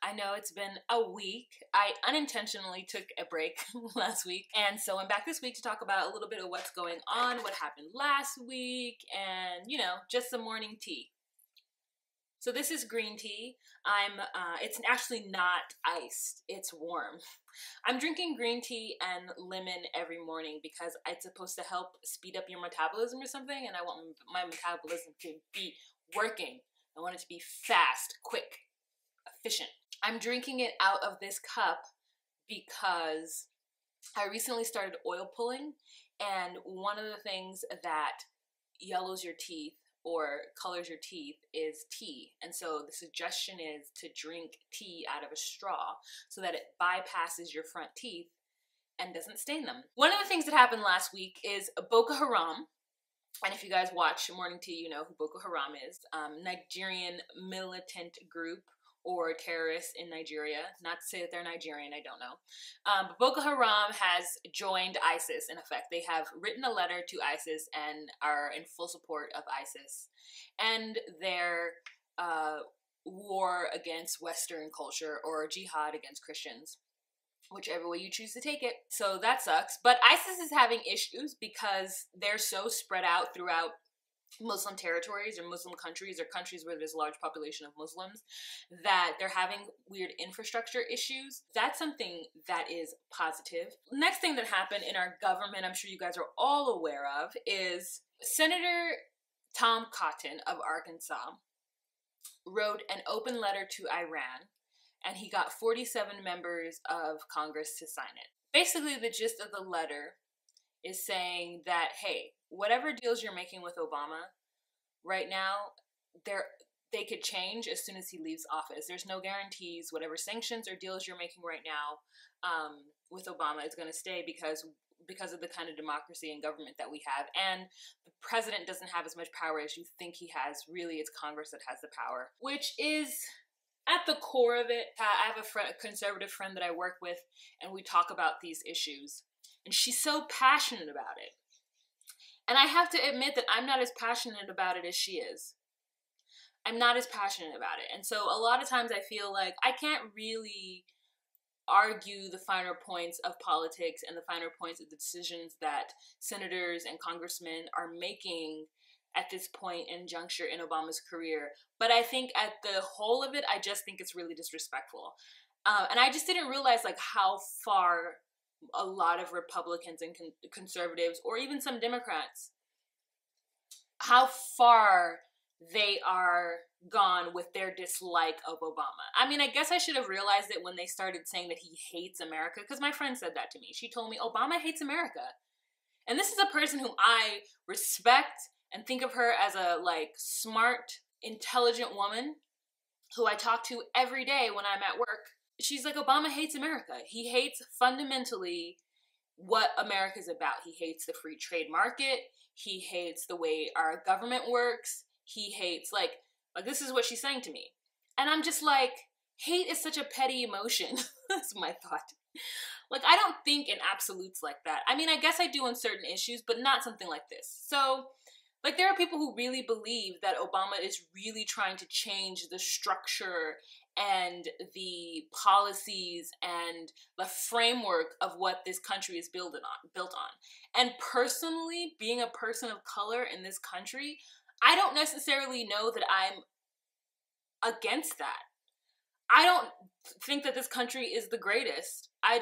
I know it's been a week. I unintentionally took a break last week, and so I'm back this week to talk about a little bit of what's going on, what happened last week, and, you know, just some morning tea. So this is green tea. It's actually not iced, it's warm. I'm drinking green tea and lemon every morning because it's supposed to help speed up your metabolism or something, and I want my metabolism to be working. I want it to be fast, quick, efficient. I'm drinking it out of this cup because I recently started oil pulling, and one of the things that yellows your teeth or colors your teeth is tea. And so the suggestion is to drink tea out of a straw so that it bypasses your front teeth and doesn't stain them. One of the things that happened last week is Boko Haram. And if you guys watch Morning Tea, you know who Boko Haram is. Nigerian militant group or terrorists in Nigeria. Not to say that they're Nigerian, I don't know. But Boko Haram has joined ISIS, in effect. They have written a letter to ISIS and are in full support of ISIS and their war against Western culture, or jihad against Christians, whichever way you choose to take it. So that sucks. But ISIS is having issues because they're so spread out throughout Muslim territories or Muslim countries or countries where there's a large population of Muslims that they're having weird infrastructure issues. That's something that is positive. Next thing that happened in our government, I'm sure you guys are all aware of, is Senator Tom Cotton of Arkansas wrote an open letter to Iran, and he got 47 members of Congress to sign it. Basically, the gist of the letter is saying that, hey, whatever deals you're making with Obama right now, they could change as soon as he leaves office. There's no guarantees. Whatever sanctions or deals you're making right now with Obama is going to stay because of the kind of democracy and government that we have. And the president doesn't have as much power as you think he has. Really, it's Congress that has the power, which is at the core of it. I have a conservative friend that I work with, and we talk about these issues. And she's so passionate about it. And I have to admit that I'm not as passionate about it as she is. I'm not as passionate about it. And so a lot of times I feel like I can't really argue the finer points of politics and the finer points of the decisions that senators and congressmen are making at this point and juncture in Obama's career. But I think at the whole of it, I just think it's really disrespectful. And I just didn't realize like how far a lot of Republicans and conservatives, or even some Democrats, how far they are gone with their dislike of Obama. I mean, I guess I should have realized it when they started saying that he hates America, because my friend said that to me. She told me, Obama hates America. And this is a person whom I respect and think of her as a, like, smart, intelligent woman who I talk to every day when I'm at work. She's like, Obama hates America. He hates fundamentally what America's about. He hates the free trade market. He hates the way our government works. He hates, like this is what she's saying to me. And I'm just like, hate is such a petty emotion. That's my thought. Like, I don't think in absolutes like that. I mean, I guess I do on certain issues, but not something like this. So, like, there are people who really believe that Obama is really trying to change the structure and the policies and the framework of what this country is built on. And personally, being a person of color in this country, I don't necessarily know that I'm against that. I don't think that this country is the greatest. I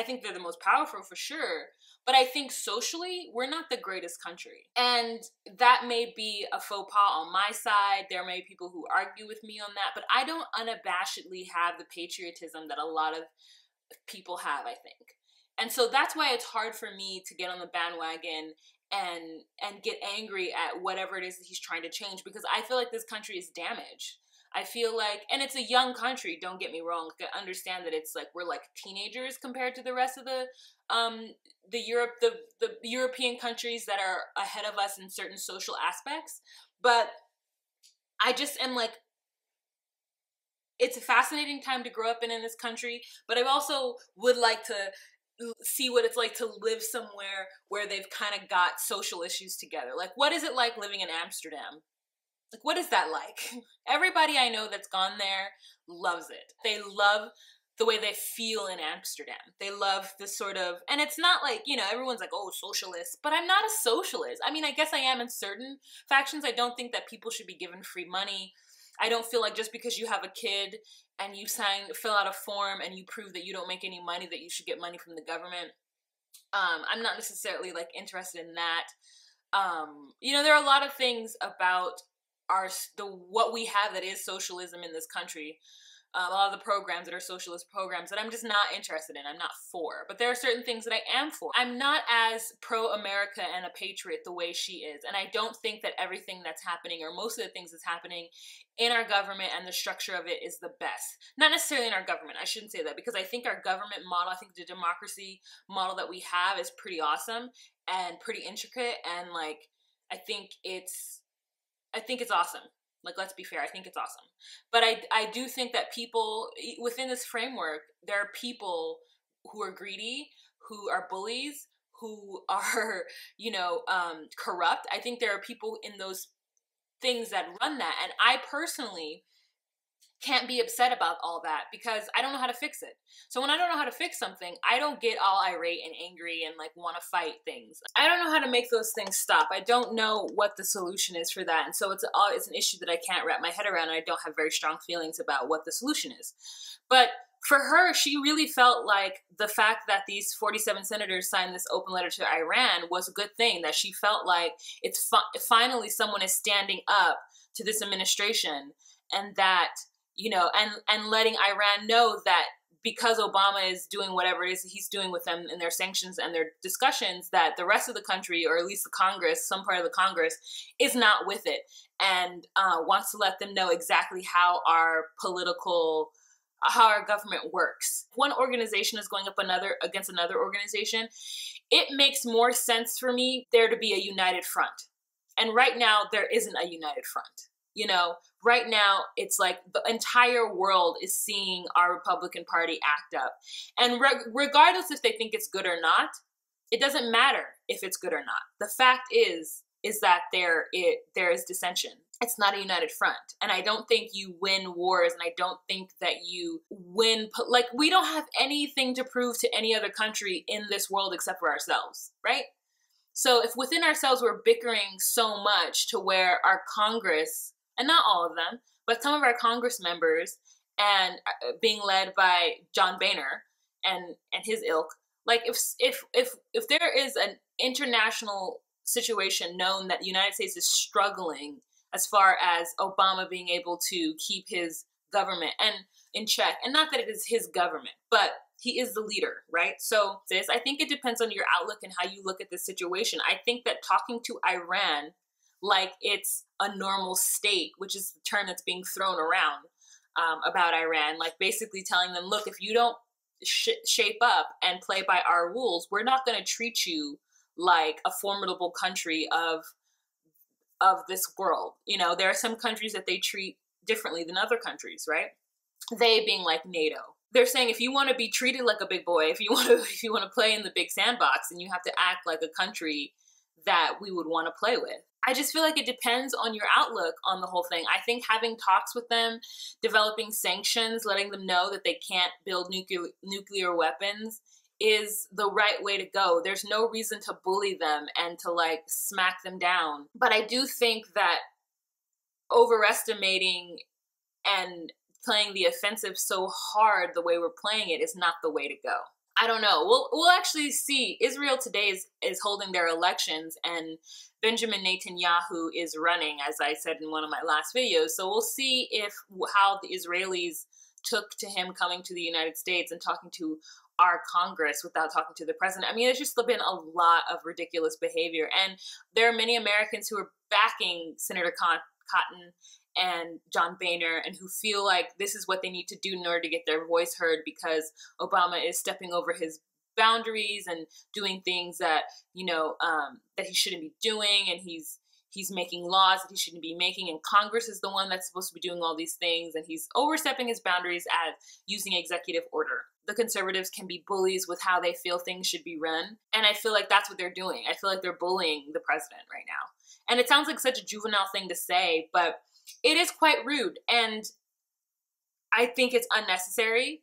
think they're the most powerful for sure, but I think socially, we're not the greatest country. And that may be a faux pas on my side. There may be people who argue with me on that, but I don't unabashedly have the patriotism that a lot of people have, I think. And so that's why it's hard for me to get on the bandwagon and get angry at whatever it is that he's trying to change, because I feel like this country is damaged. I feel like, and it's a young country, don't get me wrong. I understand that it's like, we're like teenagers compared to the rest of the European countries that are ahead of us in certain social aspects. But I just am like, it's a fascinating time to grow up in this country, but I also would like to see what it's like to live somewhere where they've kind of got social issues together. Like, what is it like living in Amsterdam? Like, what is that like? Everybody I know that's gone there loves it. They love the way they feel in Amsterdam. They love the sort of, and it's not like, you know, everyone's like, oh, socialist, but I'm not a socialist. I mean, I guess I am in certain factions. I don't think that people should be given free money. I don't feel like just because you have a kid and you fill out a form and you prove that you don't make any money, that you should get money from the government. I'm not necessarily like interested in that. You know, there are a lot of things about what we have that is socialism in this country. A lot of the programs that are socialist programs that I'm just not interested in. I'm not for. But there are certain things that I am for. I'm not as pro-America and a patriot the way she is. And I don't think that everything that's happening, or most of the things that's happening in our government and the structure of it, is the best. Not necessarily in our government. I shouldn't say that, because I think our government model, I think the democracy model that we have is pretty awesome and pretty intricate. And like, I think it's awesome. Like, let's be fair, I think it's awesome. But I do think that people, within this framework, there are people who are greedy, who are bullies, who are, you know, corrupt. I think there are people in those things that run that. And I personally can't be upset about all that because I don't know how to fix it. So when I don't know how to fix something, I don't get all irate and angry and like want to fight things. I don't know how to make those things stop. I don't know what the solution is for that. And so it's an issue that I can't wrap my head around, and I don't have very strong feelings about what the solution is. But for her, she really felt like the fact that these 47 senators signed this open letter to Iran was a good thing, that she felt like it's finally someone is standing up to this administration, and that, you know, and letting Iran know that because Obama is doing whatever it is he's doing with them in their sanctions and their discussions, that the rest of the country, or at least the Congress, some part of the Congress, is not with it, and wants to let them know exactly how our government works. One organization is going up against another organization. It makes more sense for me there to be a united front. And right now, there isn't a united front. You know, right now, it's like the entire world is seeing our Republican Party act up. And regardless if they think it's good or not, it doesn't matter if it's good or not. The fact is that there is dissension. It's not a united front. And I don't think you win wars, and I don't think that you win, like, we don't have anything to prove to any other country in this world except for ourselves, right? So if within ourselves we're bickering so much to where our Congress, and not all of them, but some of our Congress members, and being led by John Boehner and his ilk, like if there is an international situation known that the United States is struggling as far as Obama being able to keep his government and in check, and not that it is his government, but he is the leader, right? So I think it depends on your outlook and how you look at this situation. I think that talking to Iran like it's a normal state, which is the term that's being thrown around about Iran, like basically telling them, look, if you don't shape up and play by our rules, we're not going to treat you like a formidable country of this world. You know, there are some countries that they treat differently than other countries, right? They being like NATO. They're saying if you want to be treated like a big boy, if you want to play in the big sandbox, then you have to act like a country that we would want to play with. I just feel like it depends on your outlook on the whole thing. I think having talks with them, developing sanctions, letting them know that they can't build nuclear weapons is the right way to go. There's no reason to bully them and to like smack them down. But I do think that overestimating and playing the offensive so hard the way we're playing it is not the way to go. I don't know. We'll actually see. Israel today is holding their elections, and Benjamin Netanyahu is running, as I said in one of my last videos. So we'll see how the Israelis took to him coming to the United States and talking to our Congress without talking to the president. I mean, there's just been a lot of ridiculous behavior, and there are many Americans who are backing Senator Cotton and John Boehner, and who feel like this is what they need to do in order to get their voice heard, because Obama is stepping over his boundaries and doing things that, you know, that he shouldn't be doing, and he's making laws that he shouldn't be making, and Congress is the one that's supposed to be doing all these things, and he's overstepping his boundaries as using executive order. The conservatives can be bullies with how they feel things should be run, and I feel like that's what they're doing. I feel like they're bullying the president right now. And it sounds like such a juvenile thing to say, but it is quite rude. And I think it's unnecessary.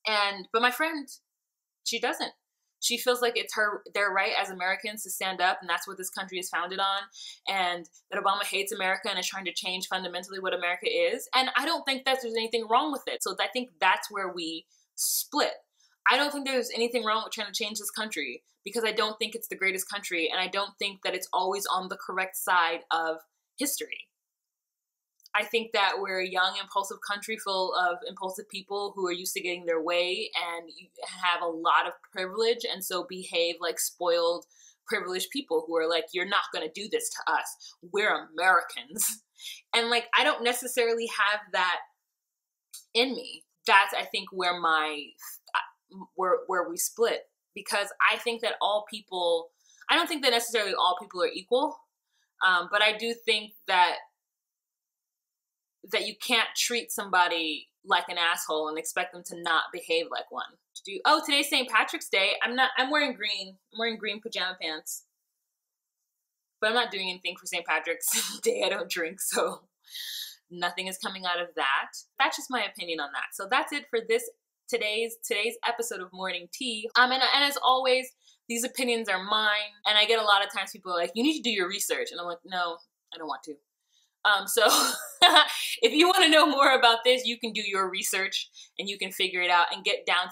But my friend, she doesn't. She feels like it's their right as Americans to stand up, and that's what this country is founded on, and that Obama hates America and is trying to change fundamentally what America is. And I don't think that there's anything wrong with it. So I think that's where we split. I don't think there's anything wrong with trying to change this country, because I don't think it's the greatest country, and I don't think that it's always on the correct side of history. I think that we're a young, impulsive country full of impulsive people who are used to getting their way and have a lot of privilege, and so behave like spoiled, privileged people who are like, you're not going to do this to us. We're Americans. And like, I don't necessarily have that in me. That's, I think, where where we split, because I think that I don't think that necessarily all people are equal, but I do think that you can't treat somebody like an asshole and expect them to not behave like one. Today's St. Patrick's Day. I'm wearing green. I'm wearing green pajama pants. But I'm not doing anything for St. Patrick's Day. I don't drink, so nothing is coming out of that. That's just my opinion on that. So that's it for today's episode of Morning Tea. And as always, these opinions are mine. And I get a lot of times people are like, you need to do your research. And I'm like, no, I don't want to. So if you want to know more about this, you can do your research and you can figure it out and get down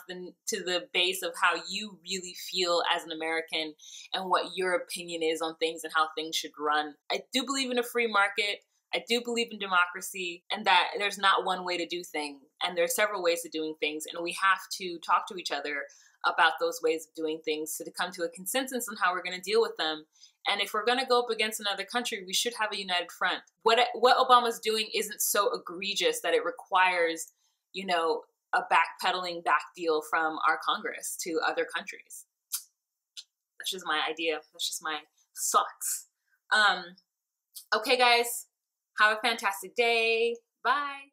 to the base of how you really feel as an American and what your opinion is on things and how things should run. I do believe in a free market. I do believe in democracy, and that there's not one way to do things, and there are several ways of doing things, and we have to talk to each other about those ways of doing things to come to a consensus on how we're going to deal with them. And if we're going to go up against another country, we should have a united front. What Obama's doing isn't so egregious that it requires, a backpedaling back deal from our Congress to other countries. That's just my idea. That's just my thoughts. Okay, guys, have a fantastic day. Bye.